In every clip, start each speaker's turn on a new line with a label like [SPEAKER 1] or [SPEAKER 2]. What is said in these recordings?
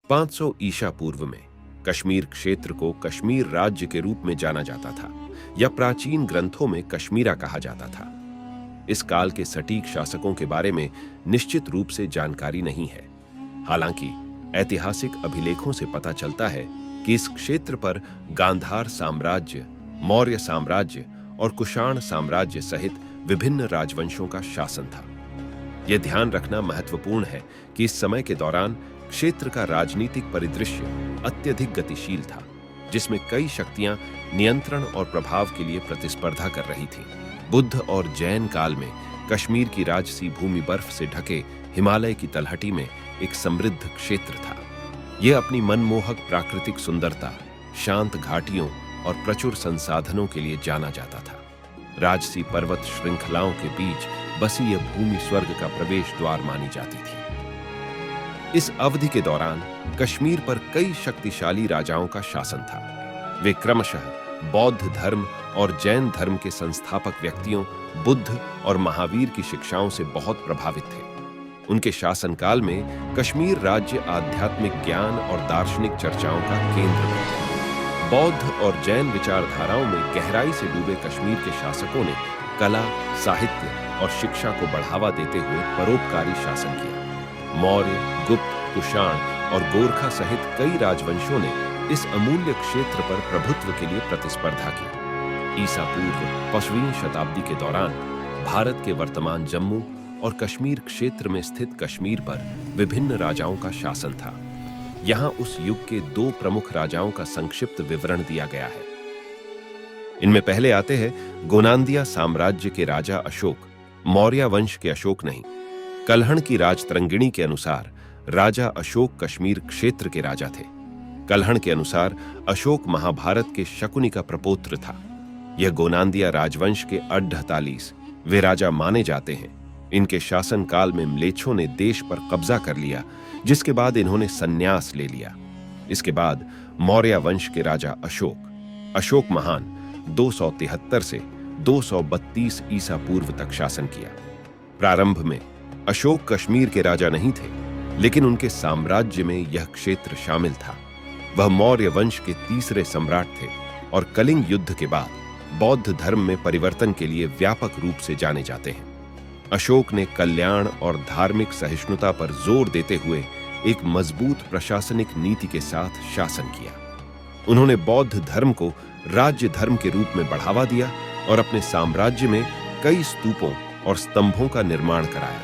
[SPEAKER 1] 500 ईसा पूर्व में कश्मीर क्षेत्र को कश्मीर राज्य के रूप में जाना जाता था या प्राचीन ग्रंथों में कश्मीरा कहा जाता था। इस काल के सटीक शासकों के बारे में निश्चित रूप से जानकारी नहीं है। हालांकि ऐतिहासिक अभिलेखों से पता चलता है कि इस क्षेत्र पर गांधार साम्राज्य, मौर्य साम्राज्य और कुषाण साम्राज्य सहित विभिन्न राजवंशों का शासन था। यह ध्यान रखना महत्वपूर्ण है कि इस समय के दौरान क्षेत्र का राजनीतिक परिदृश्य अत्यधिक गतिशील था, जिसमें कई शक्तियां नियंत्रण और प्रभाव के लिए प्रतिस्पर्धा कर रही थीं। बुद्ध और जैन काल में कश्मीर की राजसी भूमि बर्फ से ढके हिमालय की तलहटी में एक समृद्ध क्षेत्र था। यह अपनी मनमोहक प्राकृतिक सुंदरता, शांत घाटियों और प्रचुर संसाधनों के लिए जाना जाता था। राजसी पर्वत श्रृंखलाओं के बीच बसी यह भूमि स्वर्ग का प्रवेश द्वार मानी जाती थी। इस अवधि के दौरान कश्मीर पर कई शक्तिशाली राजाओं का शासन था। वे क्रमशः बौद्ध धर्म और जैन धर्म के संस्थापक व्यक्तियों बुद्ध और महावीर की शिक्षाओं से बहुत प्रभावित थे। उनके शासनकाल में कश्मीर राज्य आध्यात्मिक ज्ञान और दार्शनिक चर्चाओं का केंद्र बन गया। बौद्ध और जैन विचारधाराओं में गहराई से डूबे कश्मीर के शासकों ने कला, साहित्य और शिक्षा को बढ़ावा देते हुए परोपकारी शासन किया। मौर्य, गुप्त, कुषाण और गोरखा सहित कई राजवंशों ने इस अमूल्य क्षेत्र पर प्रभुत्व के लिए प्रतिस्पर्धा की। ईसा पूर्व 5वीं शताब्दी के दौरान भारत के वर्तमान जम्मू और कश्मीर क्षेत्र में स्थित कश्मीर पर विभिन्न राजाओं का शासन था। यहां उस युग के 2 प्रमुख राजाओं का संक्षिप्त विवरण दिया गया है। इनमें पहले आते हैं गोनांदिया साम्राज्य के राजा अशोक, मौर्य वंश के अशोक नहीं। कल्हण की राजतरंगिणी के अनुसार राजा अशोक कश्मीर क्षेत्र के राजा थे। कल्हण के अनुसार अशोक महाभारत के शकुनी का प्रपौत्र था। यह गोनांदिया राजवंश के 48 वे राजा माने जाते हैं। इनके शासन काल में म्लेच्छों ने देश पर कब्जा कर लिया, जिसके बाद इन्होंने संन्यास ले लिया। इसके बाद मौर्य वंश के राजा अशोक महान 273 से 232 ईसा पूर्व तक शासन किया। प्रारंभ में अशोक कश्मीर के राजा नहीं थे, लेकिन उनके साम्राज्य में यह क्षेत्र शामिल था। वह मौर्य वंश के तीसरे सम्राट थे और कलिंग युद्ध के बाद बौद्ध धर्म में परिवर्तन के लिए व्यापक रूप से जाने जाते हैं। अशोक ने कल्याण और धार्मिक सहिष्णुता पर जोर देते हुए एक मजबूत प्रशासनिक नीति के साथ शासन किया। उन्होंने बौद्ध धर्म को राज्य धर्म के रूप में बढ़ावा दिया और अपने साम्राज्य में कई स्तूपों और स्तंभों का निर्माण कराया,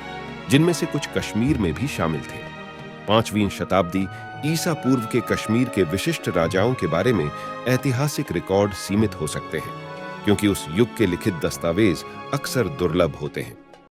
[SPEAKER 1] जिनमें से कुछ कश्मीर में भी शामिल थे। 5वीं शताब्दी ईसा पूर्व के कश्मीर के विशिष्ट राजाओं के बारे में ऐतिहासिक रिकॉर्ड सीमित हो सकते हैं, क्योंकि उस युग के लिखित दस्तावेज अक्सर दुर्लभ होते हैं।